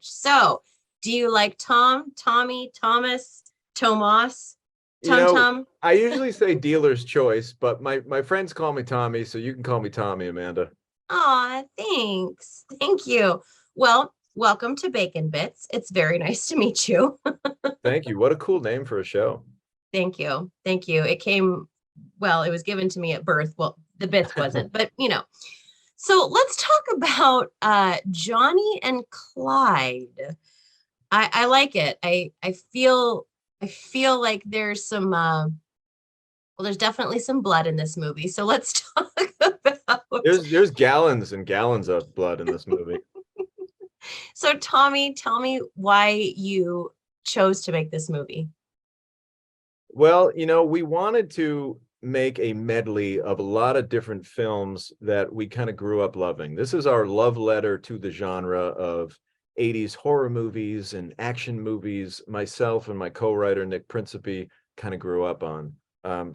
So, do you like Tom, Tommy, Thomas, Tomas, You Tum know, Tum? I usually say dealer's choice, but my friends call me Tommy, so you can call me Tommy, Amanda. Aw, thanks. Thank you. Well, welcome to Bacon Bits. It's very nice to meet you. Thank you. What a cool name for a show. Thank you. Thank you. It came, well, it was given to me at birth. Well, the bits wasn't, but you know. So let's talk about Johnny and Clyde. I like it. I feel like there's some well, there's definitely some blood in this movie. So let's talk about. There's gallons and gallons of blood in this movie. So Tommy, tell me why you chose to make this movie. Well, we wanted to make a medley of a lot of different films that we kind of grew up loving. This is our love letter to the genre of 80s horror movies and action movies myself and my co-writer Nick Principe kind of grew up on.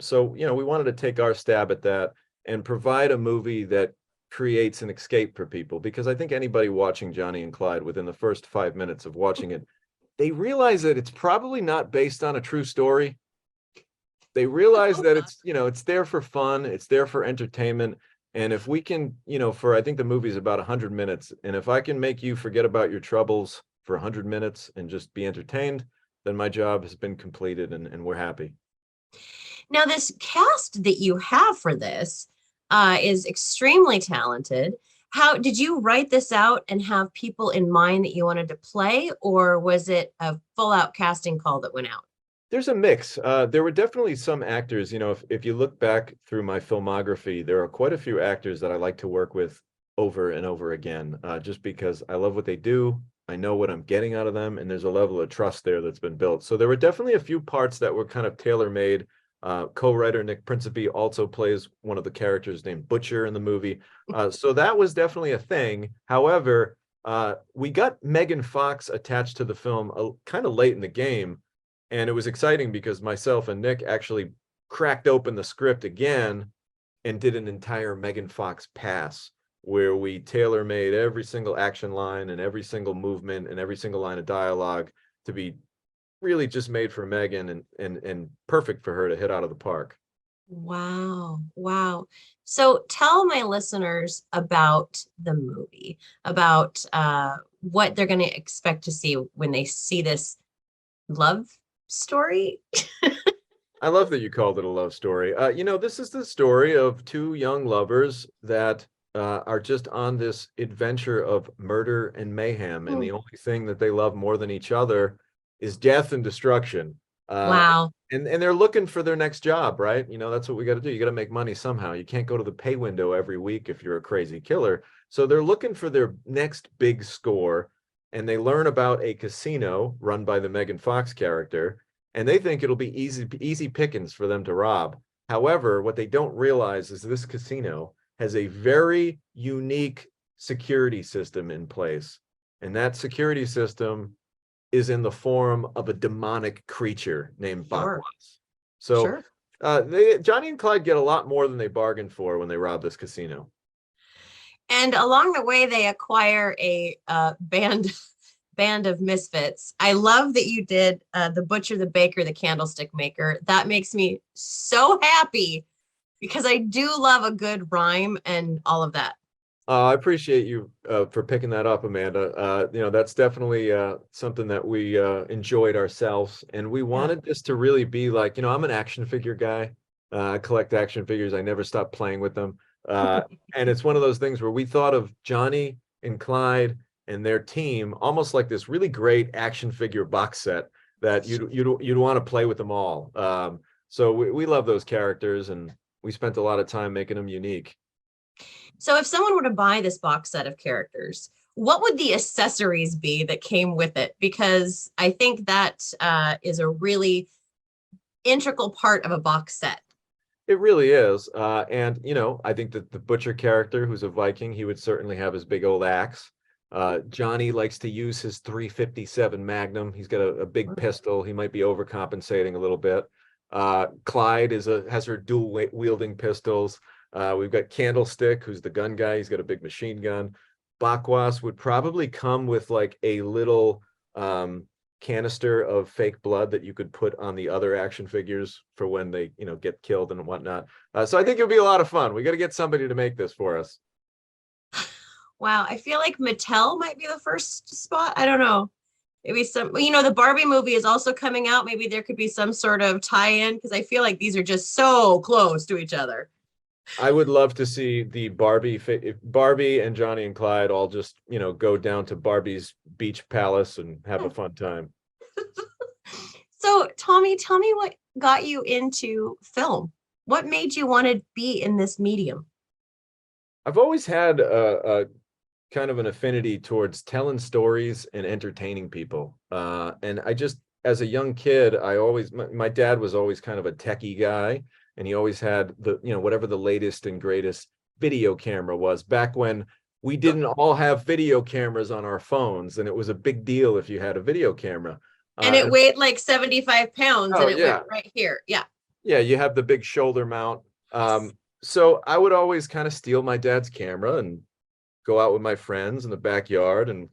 So, we wanted to take our stab at that and provide a movie that creates an escape for people because I think anybody watching Johnny and Clyde within the first 5 minutes of watching it, they realize that it's probably not based on a true story. They realize that it's there for fun, it's there for entertainment. And if we can, for I think the movie's about 100 minutes, and if I can make you forget about your troubles for 100 minutes and just be entertained, then my job has been completed and we're happy. Now, this cast that you have for this is extremely talented. How did you write this out and have people in mind that you wanted to play, or was it a full out casting call that went out? There's a mix. There were definitely some actors, if you look back through my filmography, there are quite a few actors that I like to work with over and over again, just because I love what they do. I know what I'm getting out of them, and there's a level of trust there that's been built. So there were definitely a few parts that were kind of tailor-made. Co-writer Nick Principe also plays one of the characters named Butcher in the movie. So that was definitely a thing. However, we got Megan Fox attached to the film kind of late in the game. And it was exciting because myself and Nick actually cracked open the script again and did an entire Megan Fox pass where we tailor-made every single action line and every single movement and every single line of dialogue to be really just made for Megan and perfect for her to hit out of the park. Wow. Wow. So tell my listeners about the movie, about what they're going to expect to see when they see this love story. I love that you called it a love story. This is the story of two young lovers that are just on this adventure of murder and mayhem, and the only thing that they love more than each other is death and destruction. Uh, Wow. and they're looking for their next job, right? That's what we got to do. You got to make money somehow. You can't go to the pay window every week if you're a crazy killer. So they're looking for their next big score, and they learn about a casino run by the Megan Fox character, and they think it'll be easy pickings for them to rob. However, what they don't realize is this casino has a very unique security system in place, and that security system is in the form of a demonic creature named Sure. Bakwas. So Sure. Johnny and Clyde get a lot more than they bargained for when they rob this casino. And along the way, they acquire a band of misfits. I love that you did the butcher, the baker, the candlestick maker. That makes me so happy because I do love a good rhyme and all of that. I appreciate you for picking that up, Amanda. That's definitely something that we enjoyed ourselves, and we Yeah. wanted this to really be like, I'm an action figure guy. I collect action figures. I never stop playing with them. And it's one of those things where we thought of Johnny and Clyde and their team almost like this really great action figure box set that you'd want to play with them all. So we love those characters, and we spent a lot of time making them unique. So if someone were to buy this box set of characters, what would the accessories be that came with it? Because I think that is a really integral part of a box set. It really is. And, I think that the butcher character, who's a Viking, he would certainly have his big old axe. Johnny likes to use his 357 Magnum. He's got a big pistol. He might be overcompensating a little bit. Clyde has her dual wielding pistols. We've got Candlestick, who's the gun guy. He's got a big machine gun. bakwas would probably come with like a little canister of fake blood that you could put on the other action figures for when they, get killed and whatnot. So I think it'll be a lot of fun. We got to get somebody to make this for us. Wow, I feel like Mattel might be the first spot. I don't know. Maybe some, the Barbie movie is also coming out. Maybe there could be some sort of tie-in because I feel like these are just so close to each other. I would love to see the Barbie and Johnny and Clyde all just, go down to Barbie's beach palace and have a fun time. So, Tommy, tell me what got you into film? What made you want to be in this medium? I've always had a kind of an affinity towards telling stories and entertaining people. And I just, as a young kid, my dad was always kind of a techie guy, and he always had whatever the latest and greatest video camera was back when we didn't all have video cameras on our phones, and it was a big deal if you had a video camera. And it weighed like 75 pounds and it went right here. Yeah. Yeah, you have the big shoulder mount. So I would always kind of steal my dad's camera and go out with my friends in the backyard, and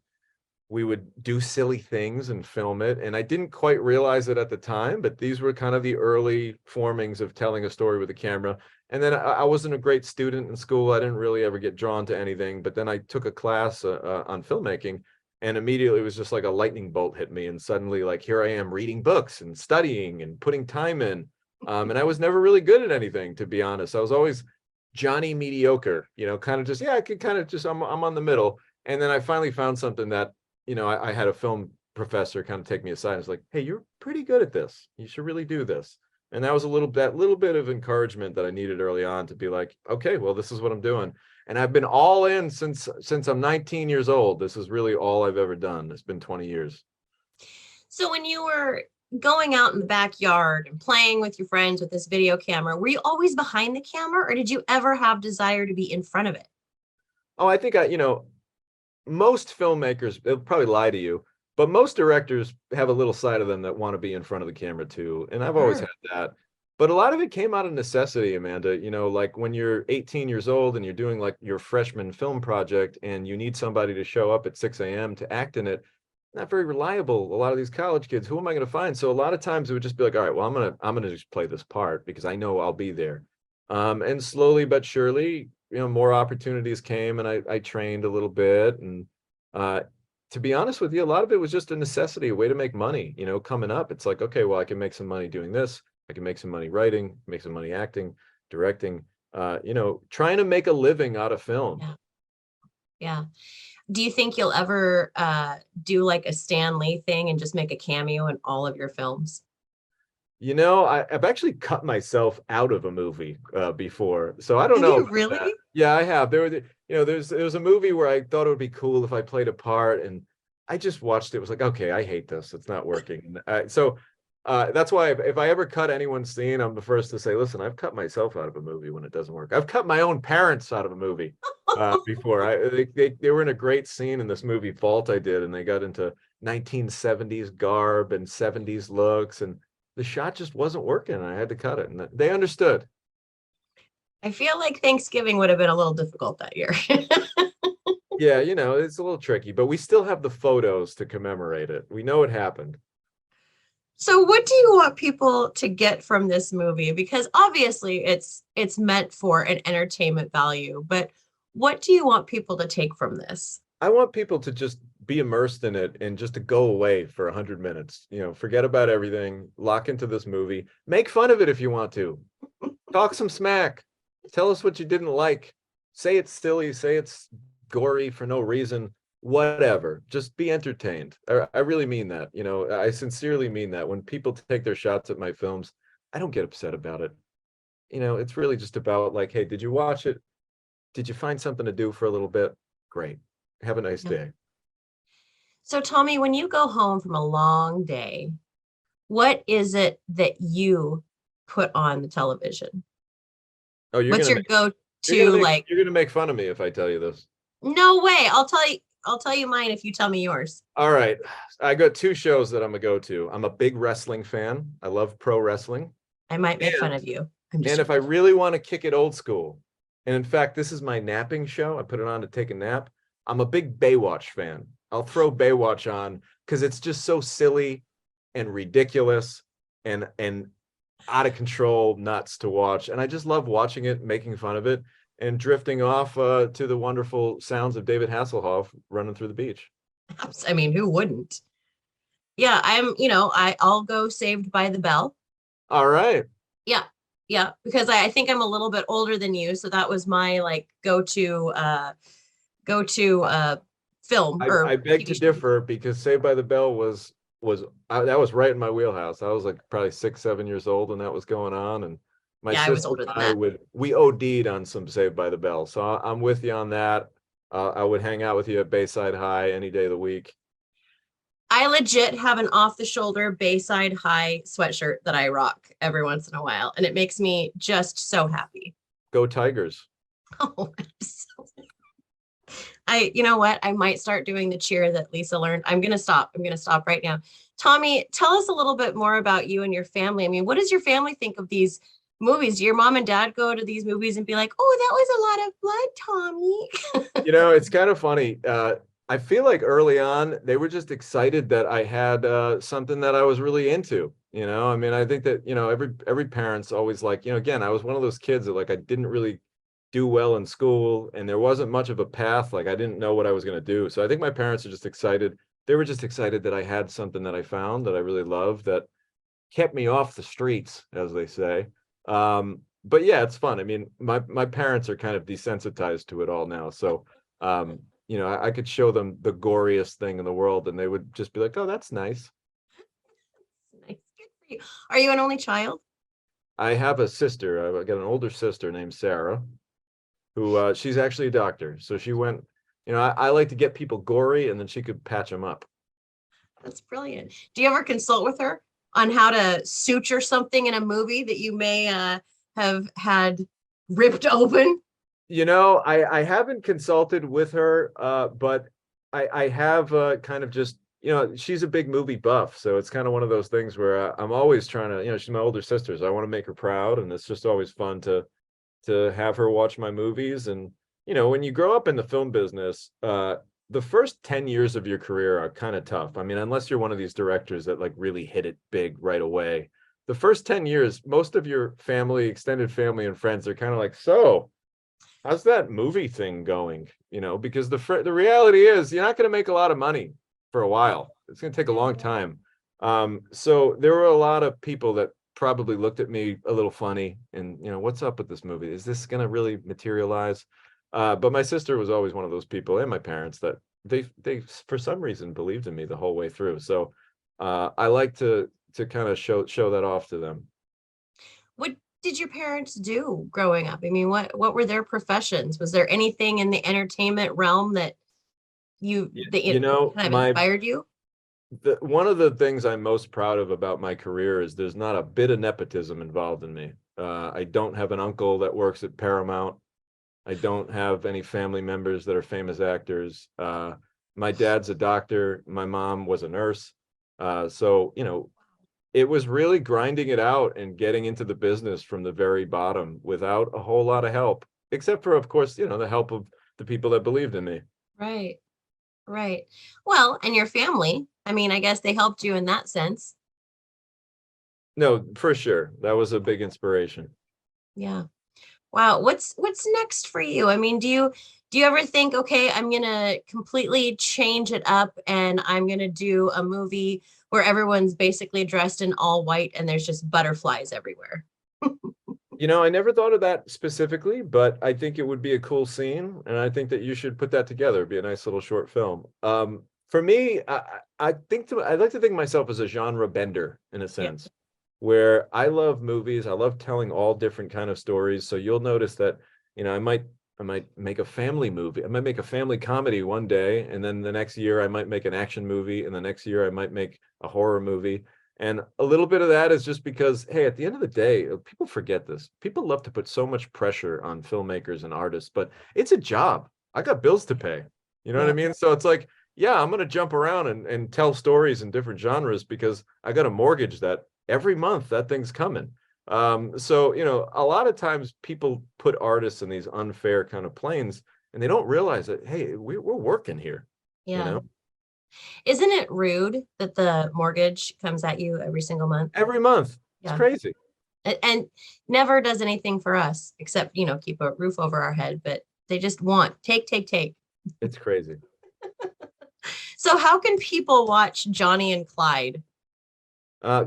we would do silly things and film it. And I didn't quite realize it at the time, but these were kind of the early formings of telling a story with a camera. And then I wasn't a great student in school. I didn't really ever get drawn to anything, but then I took a class on filmmaking, and immediately it was just like a lightning bolt hit me. And suddenly, like, here I am reading books and studying and putting time in. And I was never really good at anything, to be honest. I was always Johnny mediocre, kind of just, I could kind of just, I'm on the middle. And then I finally found something that, I had a film professor kind of take me aside and was like, hey, you're pretty good at this. You should really do this. And that was that little bit of encouragement that I needed early on to be like, okay, well, this is what I'm doing. And I've been all in since I'm 19 years old. This is really all I've ever done. It's been 20 years. So when you were going out in the backyard and playing with your friends with this video camera, were you always behind the camera, or did you ever have desire to be in front of it? Oh, I think most filmmakers, they'll probably lie to you, but most directors have a little side of them that want to be in front of the camera too. And I've always had that. But a lot of it came out of necessity, Amanda. Like when you're 18 years old and you're doing like your freshman film project and you need somebody to show up at 6 a.m. to act in it, not very reliable. A lot of these college kids, who am I going to find? So a lot of times it would just be like, all right, well, I'm gonna just play this part because I know I'll be there. And slowly but surely, more opportunities came, and I trained a little bit. And to be honest with you, a lot of it was just a necessity, a way to make money. Coming up, it's like, okay, well, I can make some money doing this. I can make some money writing, make some money acting, directing. Trying to make a living out of film. Yeah. Do you think you'll ever do like a Stan Lee thing and just make a cameo in all of your films? I've actually cut myself out of a movie before, so I don't Have know you about really? that. Yeah, I have. There was a movie where I thought it would be cool if I played a part, and I just watched it. Was like, okay, I hate this. It's not working. So that's why if I ever cut anyone's scene, I'm the first to say, listen, I've cut myself out of a movie when it doesn't work. I've cut my own parents out of a movie before. They were in a great scene in this movie Vault I did, and they got into 1970s garb and 70s looks, and the shot just wasn't working. And I had to cut it, and they understood. I feel like Thanksgiving would have been a little difficult that year. Yeah, it's a little tricky, but we still have the photos to commemorate it. We know it happened. So what do you want people to get from this movie? Because obviously it's meant for an entertainment value, but what do you want people to take from this? I want people to just be immersed in it and just to go away for 100 minutes. Forget about everything, lock into this movie, make fun of it if you want to, talk some smack, tell us what you didn't like, say it's silly, say it's gory for no reason, whatever. Just be entertained. I really mean that. I sincerely mean that. When people take their shots at my films, I don't get upset about it. It's really just about like, hey, did you watch it? Did you find something to do for a little bit? Great. Have a nice day. So Tommy, when you go home from a long day, what is it that you put on the television? Oh, what's your go-to? You're gonna make fun of me if I tell you this. No way. I'll tell you mine if you tell me yours. All right. I got two shows that I'm a go-to. I'm a big wrestling fan. I love pro wrestling. I might make fun of you. And if I really want to kick it old school, and in fact, this is my napping show. I put it on to take a nap. I'm a big Baywatch fan. I'll throw Baywatch on because it's just so silly and ridiculous and out of control nuts to watch. And I just love watching it, making fun of it, and drifting off to the wonderful sounds of David Hasselhoff running through the beach. I mean, who wouldn't? Yeah, I'll go Saved by the Bell. All right. Yeah. Yeah, because I think I'm a little bit older than you, so that was my like go to film I or beg to TV show. differ because Saved by the Bell that was right in my wheelhouse. I was like probably 6, 7 years old when that was going on, and my Yeah, I was sister older and than I that. we OD'd on some Saved by the Bell. So I'm with you on that. I would hang out with you at Bayside High any day of the week. I legit have an off the shoulder Bayside High sweatshirt that I rock every once in a while, and it makes me just so happy. Go Tigers. Oh, you know what? I might start doing the cheer that Lisa learned. I'm going to stop. I'm going to stop right now. Tommy, tell us a little bit more about you and your family. I mean, what does your family think of these movies? Do your mom and dad go to these movies and be like, oh, that was a lot of blood, Tommy? It's kind of funny. I feel like early on they were just excited that I had something that I was really into. I mean, I think that every parent's always like, again, I was one of those kids that like I didn't really do well in school, and there wasn't much of a path. Like I didn't know what I was going to do. So I think my parents are just excited. They were just excited that I had something that I found that I really loved that kept me off the streets, as they say. But yeah, it's fun. I mean, my parents are kind of desensitized to it all now. So I could show them the goriest thing in the world and they would just be like, oh, that's nice. Nice. Good for you. Are you an only child? I have a sister. I've got an older sister named Sarah, who she's actually a doctor. So she went, I like to get people gory and then she could patch them up. That's brilliant. Do you ever consult with her on how to suture something in a movie that you may have had ripped open? I haven't consulted with her, but I have kind of just, she's a big movie buff. So it's kind of one of those things where I'm always trying to, she's my older sister, so I want to make her proud. And it's just always fun to have her watch my movies. And, when you grow up in the film business, the first 10 years of your career are kind of tough. I mean, unless you're one of these directors that like really hit it big right away. The first 10 years, most of your family, extended family and friends are kind of like, so how's that movie thing going? Because the reality is you're not going to make a lot of money for a while. It's going to take a long time. So there were a lot of people that probably looked at me a little funny and, what's up with this movie? Is this going to really materialize? But my sister was always one of those people, and my parents, that they for some reason believed in me the whole way through. So I like to kind of show that off to them. What did your parents do growing up? I mean, what were their professions? Was there anything in the entertainment realm that kind of My inspired you? one of the things I'm most proud of about my career is there's not a bit of nepotism involved in me. I don't have an uncle that works at Paramount. I don't have any family members that are famous actors. My dad's a doctor. My mom was a nurse. So, it was really grinding it out and getting into the business from the very bottom without a whole lot of help, except for, of course, the help of the people that believed in me. Right, right. Well, and your family, I mean, I guess they helped you in that sense. No, for sure. That was a big inspiration. Yeah. Wow. What's next for you? I mean, do you ever think, okay, I'm gonna completely change it up and I'm gonna do a movie where everyone's basically dressed in all white and there's just butterflies everywhere? I never thought of that specifically, but I think it would be a cool scene, and I think that you should put that together. It'd be a nice little short film. For me, I like to think of myself as a genre bender in a Yeah. sense, where I love movies. I love telling all different kind of stories. So you'll notice that, I might make a family movie. I might make a family comedy one day, and then the next year I might make an action movie, and the next year I might make a horror movie. And a little bit of that is just because, hey, at the end of the day, people forget this. People love to put so much pressure on filmmakers and artists, but it's a job. I got bills to pay. You know what I Yeah. mean? So it's like, yeah, I'm going to jump around and tell stories in different genres because I got a mortgage that every month that thing's coming. So, a lot of times people put artists in these unfair kind of planes and they don't realize that, hey, we're working here, you Yeah. know, Isn't it rude that the mortgage comes at you every single month? every month. It's Yeah. crazy. And never does anything for us except, keep a roof over our head, but they just want take. It's crazy. So how can people watch Johnny and Clyde?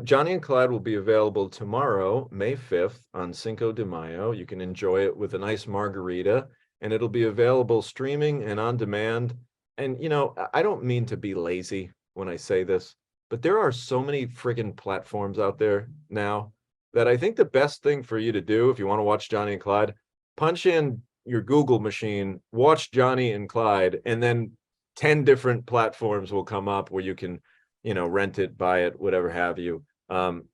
Johnny and Clyde will be available tomorrow, May 5th on Cinco de Mayo. You can enjoy it with a nice margarita, and it'll be available streaming and on demand. And, I don't mean to be lazy when I say this, but there are so many friggin' platforms out there now that I think the best thing for you to do if you want to watch Johnny and Clyde, punch in your Google machine, watch Johnny and Clyde, and then 10 different platforms will come up where you can rent it, buy it, whatever have you.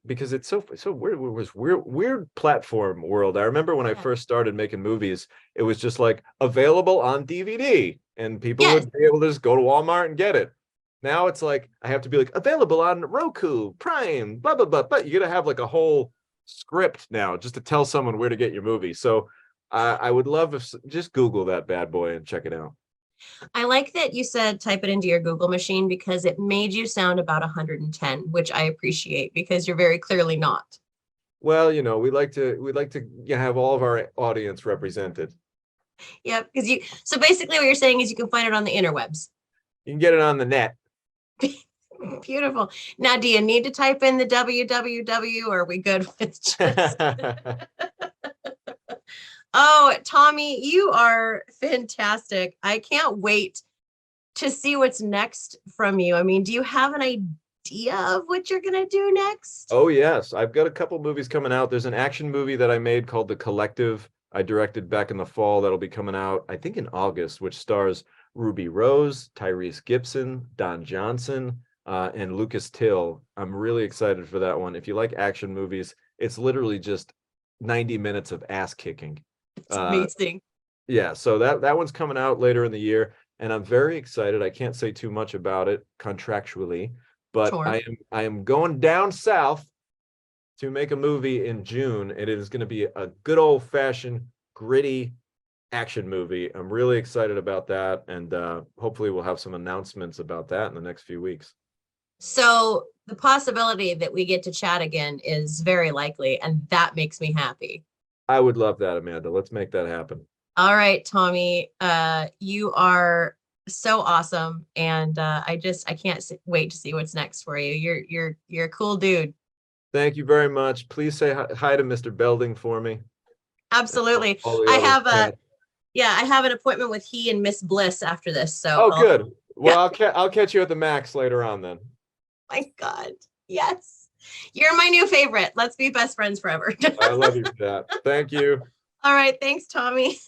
Because it's so weird. It was weird platform world. I remember when I Yeah. first started making movies, it was just like available on DVD, and people Yes. would be able to just go to Walmart and get it. Now it's like I have to be like available on Roku, Prime, blah blah blah. But you gotta have like a whole script now just to tell someone where to get your movie. So I would love if just Google that bad boy and check it out. I like that you said type it into your Google machine because it made you sound about 110, which I appreciate because you're very clearly not. Well, we like to have all of our audience represented. Yeah, because so basically what you're saying is you can find it on the interwebs. You can get it on the net. Beautiful. Now, do you need to type in the www or are we good with just Oh, Tommy, you are fantastic. I can't wait to see what's next from you. I mean, do you have an idea of what you're going to do next? Oh yes, I've got a couple movies coming out. There's an action movie that I made called The Collective. I directed back in the fall that'll be coming out, I think in August, which stars Ruby Rose, Tyrese Gibson, Don Johnson, and Lucas Till. I'm really excited for that one. If you like action movies, it's literally just 90 minutes of ass kicking. It's amazing. Yeah, so that one's coming out later in the year, and I'm very excited. I can't say too much about it contractually, but Sure. I am going down south to make a movie in June, and it is going to be a good old-fashioned gritty action movie. I'm really excited about that, and hopefully we'll have some announcements about that in the next few weeks. So the possibility that we get to chat again is very likely, and that makes me happy. I would love that, Amanda. Let's make that happen. All right, Tommy, you are so awesome, and I can't wait to see what's next for you. You're a cool dude. Thank you very much. Please say hi to Mr. Belding for me. Absolutely. All the I other have cats. I have an appointment with he and Miss Bliss after this. So Oh, good. Yeah. Well, I'll catch you at the Max later on then. My God. Yes. You're my new favorite. Let's be best friends forever. I love you for that. Thank you. All right. Thanks, Tommy.